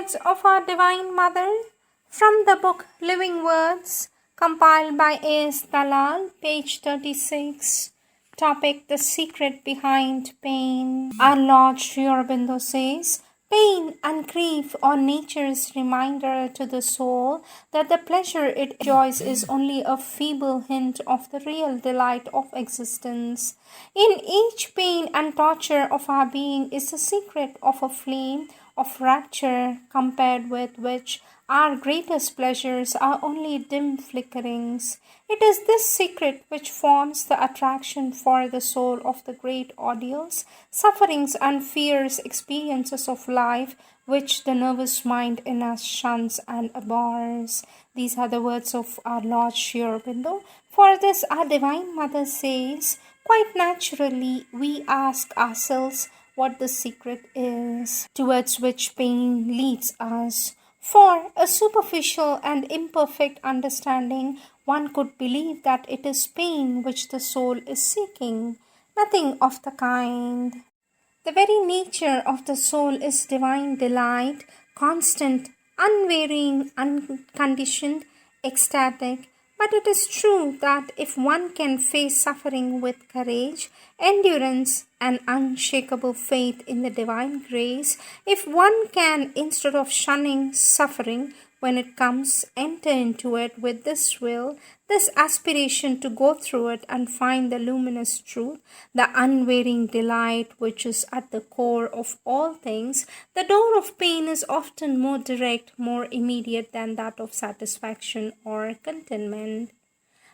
Words of our Divine Mother from the book Living Words, compiled by A.S. Dalal, page 36. Topic: The Secret Behind Pain. Our Lord Sri Aurobindo says, pain and grief are nature's reminder to the soul that the pleasure it enjoys is only a feeble hint of the real delight of existence. In each pain and torture of our being is the secret of a flame of rapture, compared with which our greatest pleasures are only dim flickerings. It is this secret which forms the attraction for the soul of the great ordeals, sufferings, and fierce experiences of life which the nervous mind in us shuns and abhors. These are the words of our Lord Sri Aurobindo. For this, our Divine Mother says, quite naturally, we ask ourselves what the secret is, towards which pain leads us. For a superficial and imperfect understanding, one could believe that it is pain which the soul is seeking. Nothing of the kind. The very nature of the soul is divine delight, constant, unvarying, unconditioned, ecstatic. But it is true that if one can face suffering with courage, endurance, and unshakable faith in the divine grace, if one can, instead of shunning suffering when it comes, enter into it with this will, this aspiration to go through it and find the luminous truth, the unvarying delight which is at the core of all things, the door of pain is often more direct, more immediate than that of satisfaction or contentment.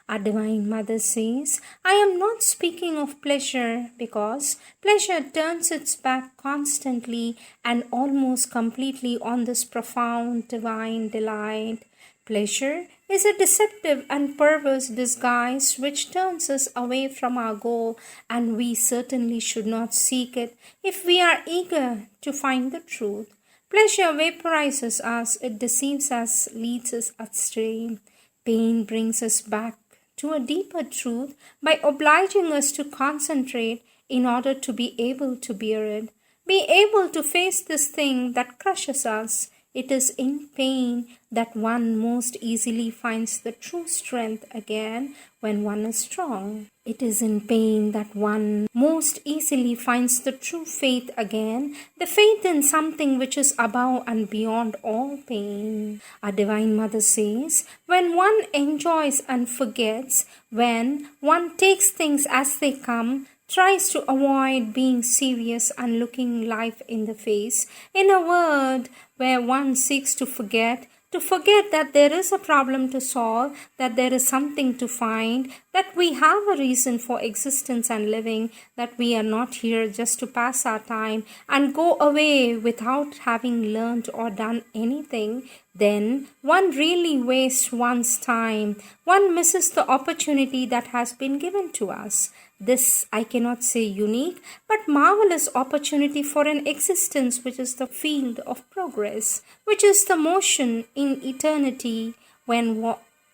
Our Divine Mother says, I am not speaking of pleasure because pleasure turns its back constantly and almost completely on this profound divine delight. Pleasure is a deceptive and perverse disguise which turns us away from our goal, and we certainly should not seek it if we are eager to find the truth. Pleasure vaporizes us, it deceives us, leads us astray. Pain brings us back to a deeper truth by obliging us to concentrate in order to be able to bear it, be able to face this thing that crushes us. It is in pain that one most easily finds the true strength again when one is strong. It is in pain that one most easily finds the true faith again, the faith in something which is above and beyond all pain. Our Divine Mother says, when one enjoys and forgets, when one takes things as they come, tries to avoid being serious and looking life in the face, in a word, where one seeks to forget that there is a problem to solve, that there is something to find, that we have a reason for existence and living, that we are not here just to pass our time and go away without having learned or done anything, then one really wastes one's time. One misses the opportunity that has been given to us. This, I cannot say unique, but marvelous opportunity for an existence which is the field of progress, which is the motion in eternity when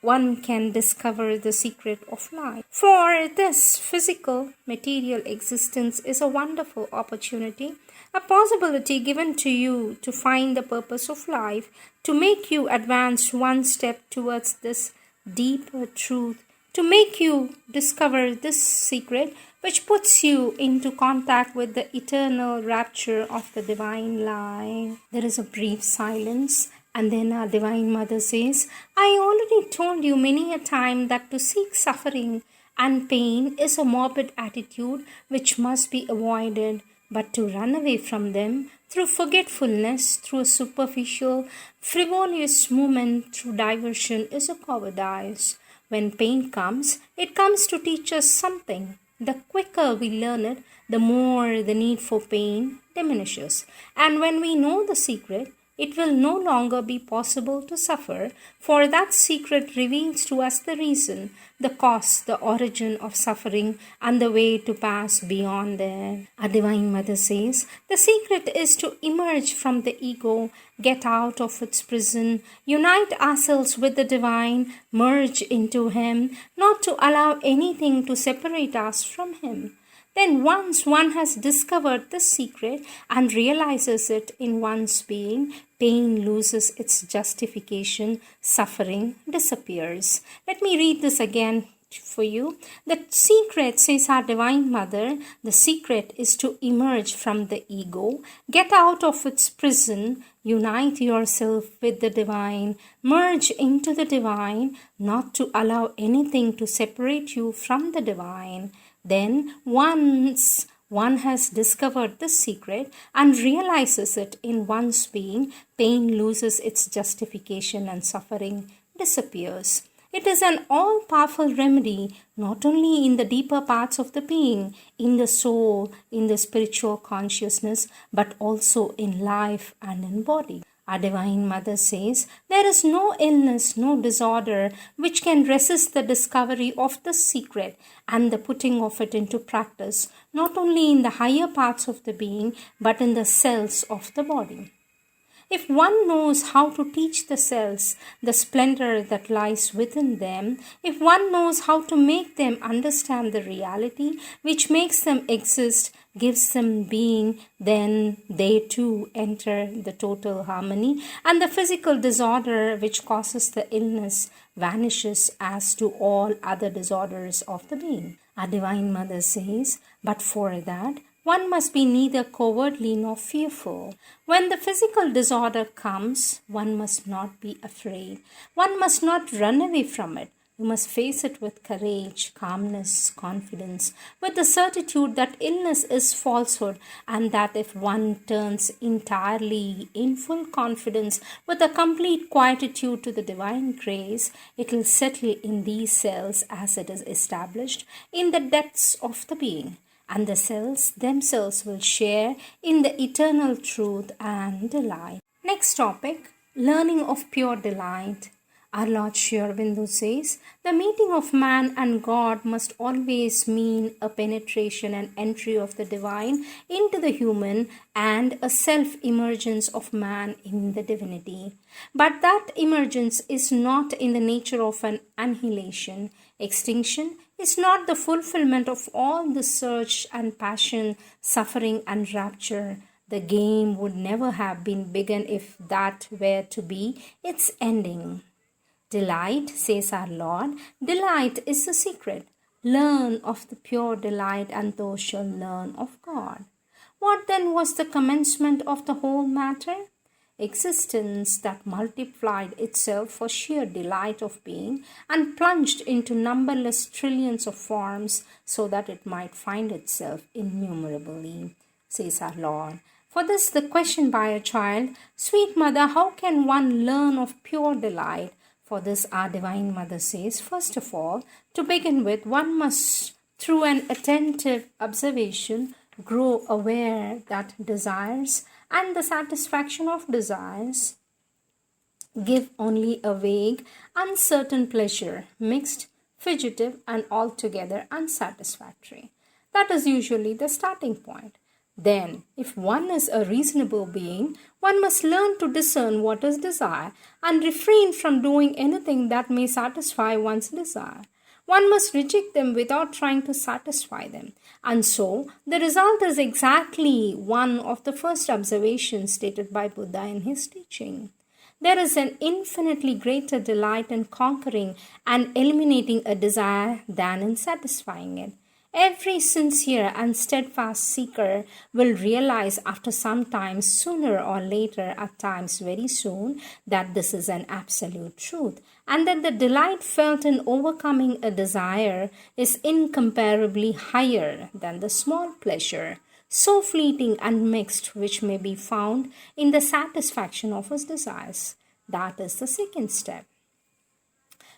one can discover the secret of life. For this physical, material existence is a wonderful opportunity, a possibility given to you to find the purpose of life, to make you advance one step towards this deeper truth, to make you discover this secret which puts you into contact with the eternal rapture of the divine life. There is a brief silence, and then our Divine Mother says, I already told you many a time that to seek suffering and pain is a morbid attitude which must be avoided, but to run away from them through forgetfulness, through a superficial, frivolous movement, through diversion is a cowardice. When pain comes, it comes to teach us something. The quicker we learn it, the more the need for pain diminishes. And when we know the secret, it will no longer be possible to suffer, for that secret reveals to us the reason, the cause, the origin of suffering, and the way to pass beyond there. Our Divine Mother says, the secret is to emerge from the ego, get out of its prison, unite ourselves with the divine, merge into Him, not to allow anything to separate us from Him. Then once one has discovered this secret and realizes it in one's being, pain loses its justification, suffering disappears. Let me read this again for you. The secret, says our Divine Mother, the secret is to emerge from the ego, get out of its prison, unite yourself with the divine, merge into the divine, not to allow anything to separate you from the divine. Then, once one has discovered the secret and realizes it in one's being, pain loses its justification and suffering disappears. It is an all-powerful remedy, not only in the deeper parts of the being, in the soul, in the spiritual consciousness, but also in life and in body. Our Divine Mother says, there is no illness, no disorder which can resist the discovery of the secret and the putting of it into practice, not only in the higher parts of the being, but in the cells of the body. If one knows how to teach the cells the splendor that lies within them, if one knows how to make them understand the reality which makes them exist, gives them being, then they too enter the total harmony, and the physical disorder which causes the illness vanishes as do all other disorders of the being. Our Divine Mother says, but for that, one must be neither cowardly nor fearful. When the physical disorder comes, one must not be afraid. One must not run away from it. You must face it with courage, calmness, confidence, with the certitude that illness is falsehood, and that if one turns entirely in full confidence with a complete quietude to the divine grace, it will settle in these cells as it is established in the depths of the being. And the cells themselves will share in the eternal truth and delight. Next topic, learning of pure delight. Our Lord Sri Aurobindo says, the meeting of man and God must always mean a penetration and entry of the divine into the human and a self-emergence of man in the divinity. But that emergence is not in the nature of an annihilation. Extinction is not the fulfillment of all the search and passion, suffering and rapture. The game would never have been begun if that were to be its ending. Delight, says our Lord, delight is the secret. Learn of the pure delight, and thou shalt learn of God. What then was the commencement of the whole matter? Existence that multiplied itself for sheer delight of being and plunged into numberless trillions of forms so that it might find itself innumerably, says our Lord. For this the question by a child, sweet mother, how can one learn of pure delight? For this our Divine Mother says, first of all, to begin with, one must, through an attentive observation, grow aware that desires and the satisfaction of desires give only a vague, uncertain pleasure, mixed, fugitive, and altogether unsatisfactory. That is usually the starting point. Then, if one is a reasonable being, one must learn to discern what is desire and refrain from doing anything that may satisfy one's desire. One must reject them without trying to satisfy them. And so, the result is exactly one of the first observations stated by Buddha in his teaching. There is an infinitely greater delight in conquering and eliminating a desire than in satisfying it. Every sincere and steadfast seeker will realize after some time, sooner or later, at times very soon, that this is an absolute truth, and that the delight felt in overcoming a desire is incomparably higher than the small pleasure, so fleeting and mixed, which may be found in the satisfaction of his desires. That is the second step.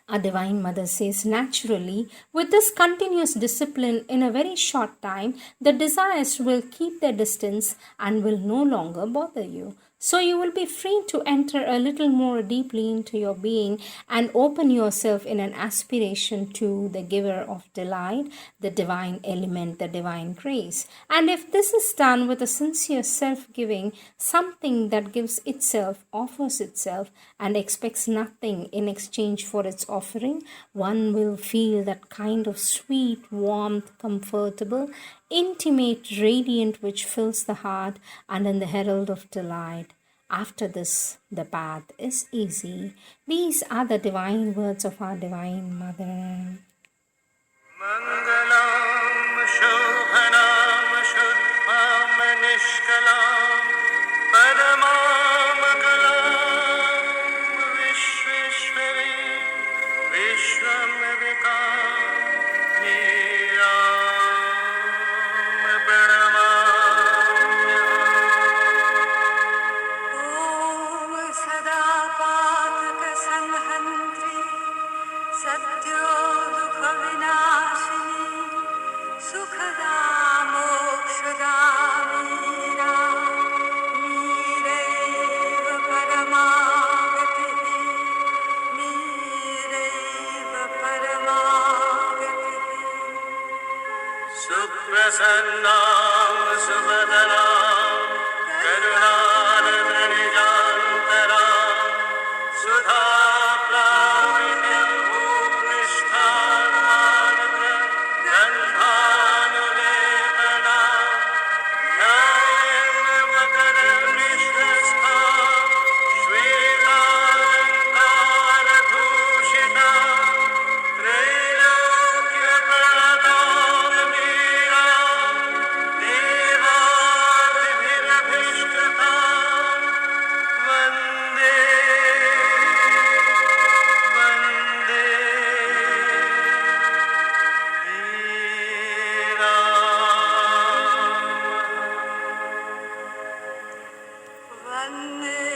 Our Divine Mother says, naturally, with this continuous discipline in a very short time, the desires will keep their distance and will no longer bother you. So you will be free to enter a little more deeply into your being and open yourself in an aspiration to the giver of delight, the divine element, the divine grace. And if this is done with a sincere self-giving, something that gives itself, offers itself, and expects nothing in exchange for its offering, one will feel that kind of sweet, warmth, comfortable, intimate, radiant, which fills the heart, and in the herald of delight. After this, the path is easy. These are the divine words of our Divine Mother. Mangalam Shobhanam Shuddham Nishkalam Padamamagalam Vishveshwari Vishwam Vikam Neelam Pranamamyam. Om Sada Pataka Sanghantri Satyo Dukha Vinashini Sukhada Mokshada Meera Meeraiva Paramagatihi Meeraiva Paramagatihi Suprasannam Subhadaram Karunanadanijantaram Sudha Pravitim Bhuprishthamanadra Gandhanulepanam Dhyayena Makaramnishtastham Shvetalankaradhushitam Trailokya Pranam Meeram Devadibhirabhishtatam Vande Vande Veeram Vande